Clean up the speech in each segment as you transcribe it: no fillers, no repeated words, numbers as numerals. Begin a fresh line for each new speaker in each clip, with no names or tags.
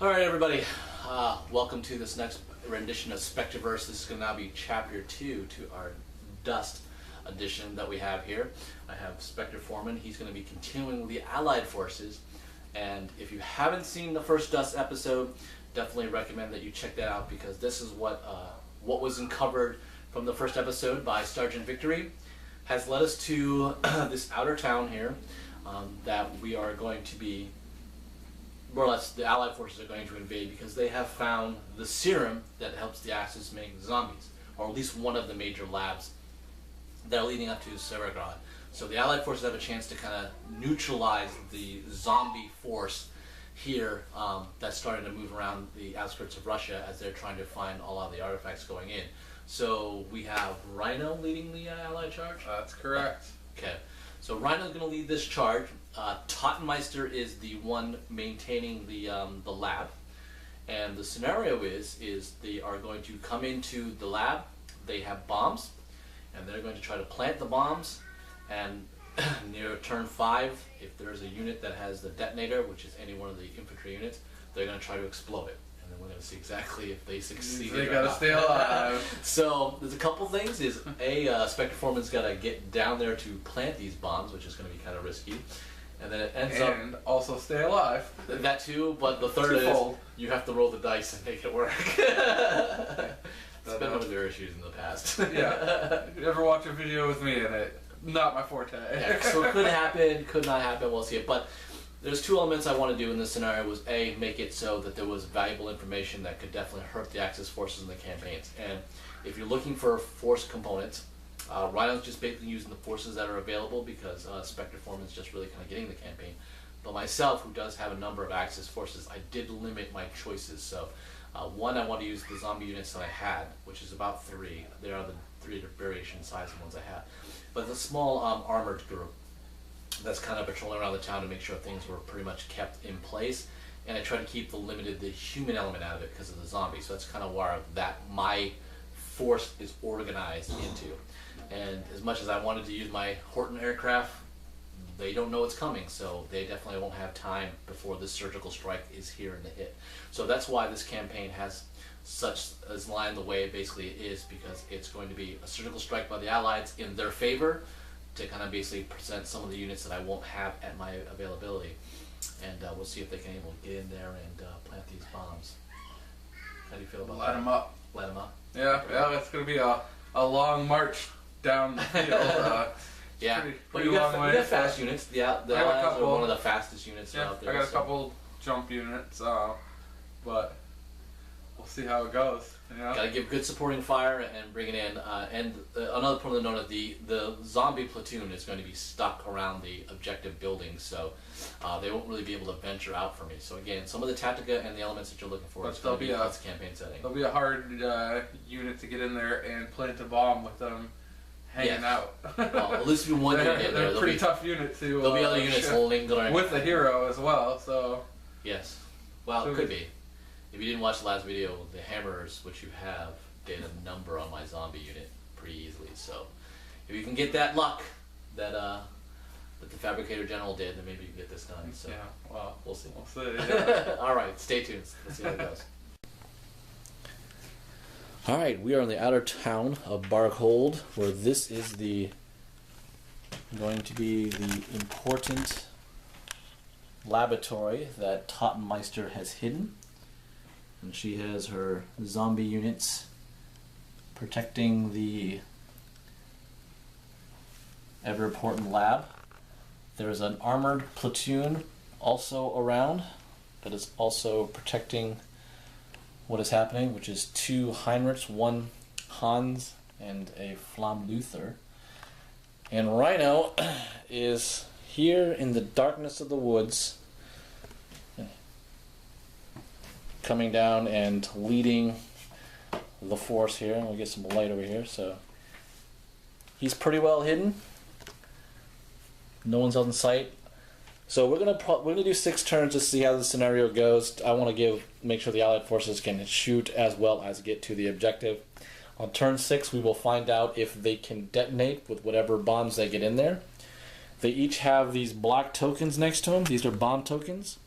Alright everybody, welcome to this next rendition of Spectreverse. This is going to now be Chapter 2 to our Dust edition that we have here. I have Spectre Foreman. He's going to be continuing with the Allied forces, and if you haven't seen the first Dust episode, definitely recommend that you check that out, because this is what was uncovered from the first episode by Sergeant Victory has led us to this outer town here that we are going to be, more or less, the Allied forces are going to invade because they have found the serum that helps the Axis make zombies, or at least one of the major labs that are leading up to Severgrad. So the Allied forces have a chance to kind of neutralize the zombie force here that's starting to move around the outskirts of Russia as they're trying to find all of the artifacts going in. So we have Rhino leading the Allied charge?
That's correct.
Okay. So Rhino's going to lead this charge. Totenmeister is the one maintaining the lab, and the scenario is they are going to come into the lab. They have bombs, and they're going to try to plant the bombs. And near turn 5, if there's a unit that has the detonator, which is any one of the infantry units, they're going to try to explode it. And then we're going to see exactly if they succeed.
They gotta stay alive.
So there's a couple things. Spectre Foreman's got to get down there to plant these bombs, which is going to be kind of risky. And then it ends up...
And also stay alive.
That too, but the third is you have to roll the dice and make it work. It's been one of their issues in the past.
Yeah. You ever watch a video with me in it? Not my forte.
Yeah, so it could happen, could not happen, we'll see it. But there's two elements I want to do in this scenario. Was A, make it so that there was valuable information that could definitely hurt the Axis forces in the campaigns. And if you're looking for force components, Rhino's just basically using the forces that are available, because Spectre Foreman's just really kind of getting the campaign. But myself, who does have a number of Axis forces, I did limit my choices. So one, I want to use the zombie units that I had, which is about 3. They are the 3 variation size ones I had. But the small armored group that's kind of patrolling around the town to make sure things were pretty much kept in place. And I try to keep the human element out of it because of the zombies. So that's kind of where my force is organized into. And as much as I wanted to use my Horton aircraft, they don't know what's coming, so they definitely won't have time before this surgical strike is here in the hit. So that's why this campaign has such as line the way it basically is, because it's going to be a surgical strike by the Allies in their favor to kind of basically present some of the units that I won't have at my availability. And we'll see if they can able to get in there and plant these bombs. How do you feel about that?
Light them up.
Light them up?
Yeah, it's going to be a long march down the field.
Yeah,
pretty
but you got fast units. The Allies are one of the fastest units out there.
I got a couple jump units, but we'll see how it goes. Yeah.
Got to give good supporting fire and bring it in. And another point of note is the zombie platoon is going to be stuck around the objective building, so they won't really be able to venture out for me. So again, some of the tactica and the elements that you're looking for is going to be a campaign setting.
There'll be a hard unit to get in there and plant a bomb with them hanging out.
Well, at least if you want to get in there.
They're a pretty tough unit to...
There'll be other units lingering.
With the hero as well, so...
Yes. Well, it could be. If you didn't watch the last video, the hammers, which you have, did a number on my zombie unit pretty easily. So if you can get that luck that the Fabricator General did, then maybe you can get this done. So
yeah, well,
we'll see.
We'll see. Yeah.
All right, stay tuned. Let's see how it goes. All right, we are in the outer town of Barkhold, where this is going to be the important laboratory that Totenmeister has hidden. And she has her zombie units protecting the ever-important lab. There's an armored platoon also around that is also protecting what is happening, which is 2 Heinrichs, 1 Hans, and a Flammluther. And Rhino is here in the darkness of the woods, coming down and leading the force here. And we'll get some light over here. So he's pretty well hidden. No one's on sight. So we're gonna do 6 turns to see how the scenario goes. I want to make sure the Allied forces can shoot as well as get to the objective. On turn 6, we will find out if they can detonate with whatever bombs they get in there. They each have these black tokens next to them. These are bomb tokens.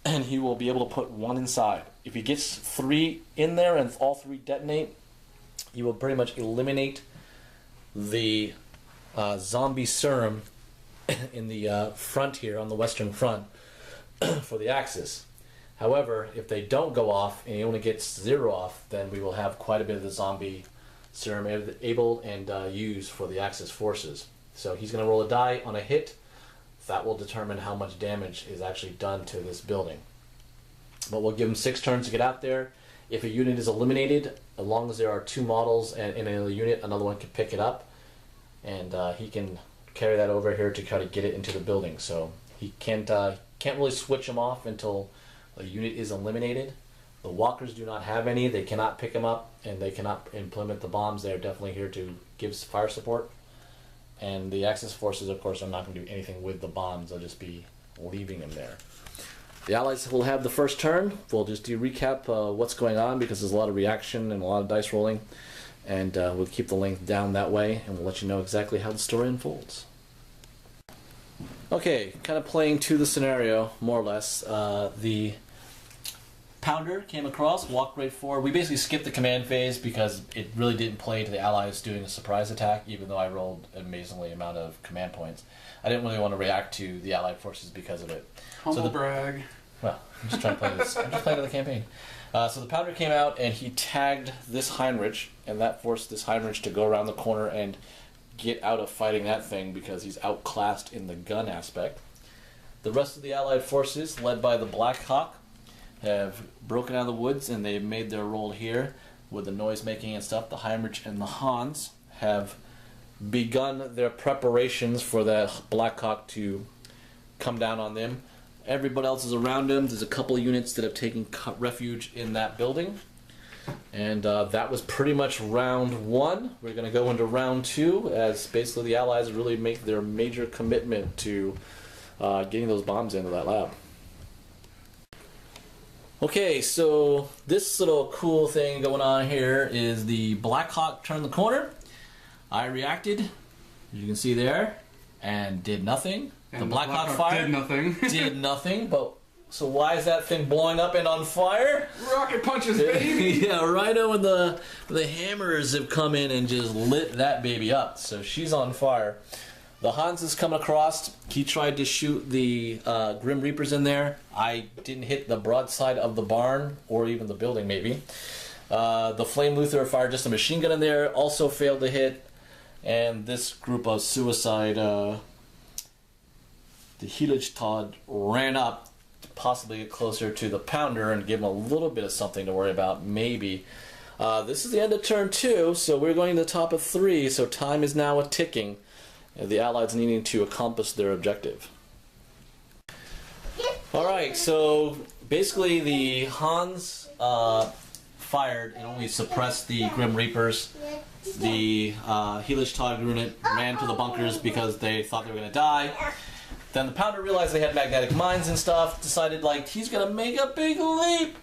and he will be able to put one inside. If he gets 3 in there and all 3 detonate, he will pretty much eliminate the zombie serum in the front here on the western front for the Axis. However, if they don't go off and he only gets 0 off, then we will have quite a bit of the zombie serum able and used for the Axis forces. So he's going to roll a die on a hit. That will determine how much damage is actually done to this building. But we'll give him 6 turns to get out there. If a unit is eliminated, as long as there are 2 models and in a unit, another one can pick it up, and he can carry that over here to try to get it into the building. So he can't really switch them off until a unit is eliminated. The walkers do not have any. They cannot pick them up, and they cannot implement the bombs. They are definitely here to give fire support. And the Axis forces, of course, are not going to do anything with the bombs. They'll just be leaving them there. The Allies will have the first turn. We'll just do recap what's going on, because there's a lot of reaction and a lot of dice rolling. And we'll keep the length down that way, and we'll let you know exactly how the story unfolds. Okay, kind of playing to the scenario, more or less. The Pounder came across, walked right forward. We basically skipped the command phase because it really didn't play to the Allies doing a surprise attack, even though I rolled an amazingly amount of command points. I didn't really want to react to the Allied forces because of it.
Humble brag.
Well, I'm just trying to play this. I'm just playing the campaign. So the Pounder came out and he tagged this Heinrich, and that forced this Heinrich to go around the corner and get out of fighting that thing because he's outclassed in the gun aspect. The rest of the Allied forces, led by the Black Hawk, have broken out of the woods, and they've made their roll here with the noise making and stuff. The Heinrich and the Hans have begun their preparations for that Black Hawk to come down on them. Everybody else is around them. There's a couple of units that have taken refuge in that building. And that was pretty much round 1. We're going to go into round 2 as basically the Allies really make their major commitment to getting those bombs into that lab. Okay, so this little cool thing going on here is the Black Hawk turned the corner. I reacted, as you can see there, and did nothing.
And
the Black Hawk fired.
Did nothing.
Did nothing, but so why is that thing blowing up and on fire?
Rocket punches, baby!
Yeah, Rhino and the hammers have come in and just lit that baby up, so she's on fire. The Hans has come across. He tried to shoot the Grim Reapers in there. I didn't hit the broadside of the barn, or even the building maybe. The Flame Luther fired just a machine gun in there, also failed to hit. And this group of suicide, the Helligtod, ran up to possibly get closer to the Pounder and give him a little bit of something to worry about, maybe. This is the end of turn 2, so we're going to the top of 3, so time is now ticking. The Allies needing to accomplish their objective. Alright, so basically the Hans fired and only suppressed the Grim Reapers. The Helligtod unit ran to the bunkers because they thought they were going to die. Then the Pounder realized they had magnetic mines and stuff, decided like he's going to make a big leap.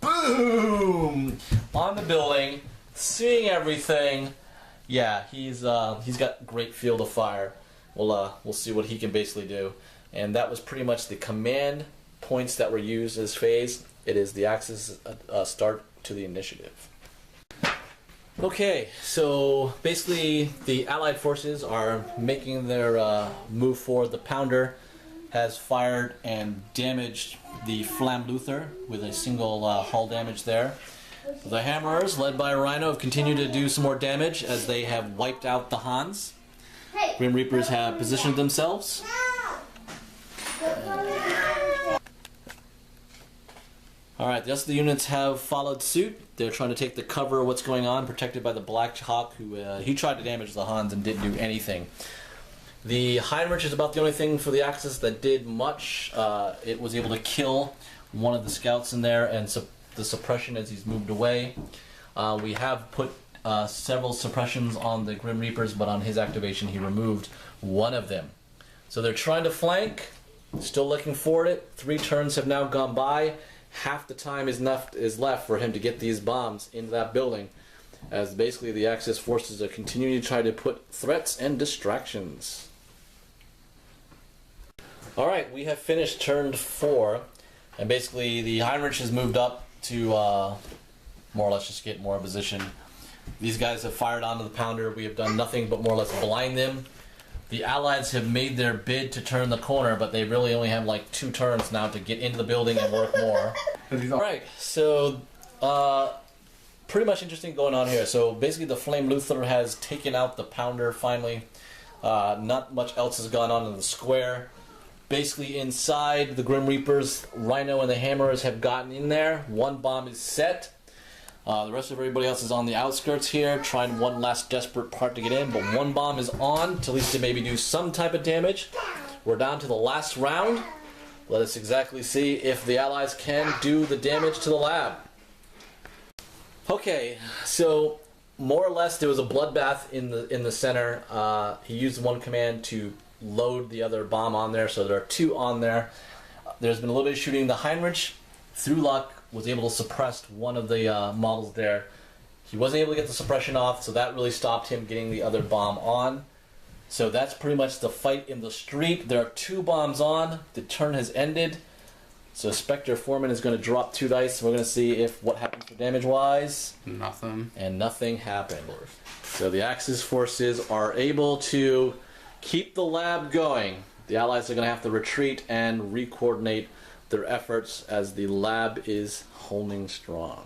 Boom! On the building, seeing everything. Yeah, he's got great field of fire. We'll see what he can basically do. And that was pretty much the command points that were used as phase. It is the Axis start to the initiative. Okay, so basically the Allied forces are making their move forward. The Pounder has fired and damaged the Flamme Luther with a single hull damage there. The Hammerers, led by Rhino, have continued to do some more damage as they have wiped out the Hans. Grim Reapers have positioned themselves. Alright, the rest of the units have followed suit. They're trying to take the cover of what's going on, protected by the Black Hawk, who he tried to damage the Hans and didn't do anything. The Heinrich is about the only thing for the Axis that did much. It was able to kill one of the scouts in there and the suppression as he's moved away. We have put several suppressions on the Grim Reapers, but on his activation he removed one of them. So they're trying to flank, still looking for it. 3 turns have now gone by. Half the time is left for him to get these bombs into that building, as basically the Axis forces are continuing to try to put threats and distractions. Alright, we have finished turn 4. And basically the Heinrich has moved up to more or less just get more position. These guys have fired onto the pounder. We have done nothing but more or less blind them. The Allies have made their bid to turn the corner, but they really only have like 2 turns now to get into the building and work more. Alright, so pretty much interesting going on here. So basically the Flame Luther has taken out the pounder finally. Not much else has gone on in the square. Basically inside, the Grim Reapers, Rhino and the Hammerers have gotten in there. 1 bomb is set. The rest of everybody else is on the outskirts here, trying one last desperate part to get in, but 1 bomb is on to at least to maybe do some type of damage. We're down to the last round. Let us exactly see if the Allies can do the damage to the lab. Okay, so more or less there was a bloodbath in the center. He used 1 command to load the other bomb on there, so there are 2 on there. There's been a little bit of shooting. The Heinrich, through luck, was able to suppress one of the models there. He wasn't able to get the suppression off, so that really stopped him getting the other bomb on. So that's pretty much the fight in the street. There are 2 bombs on. The turn has ended. So Spectre Foreman is going to drop 2 dice. We're going to see if what happens for damage-wise.
Nothing.
And nothing happened. So the Axis forces are able to keep the lab going. The Allies are going to have to retreat and re-coordinate their efforts as the lab is holding strong.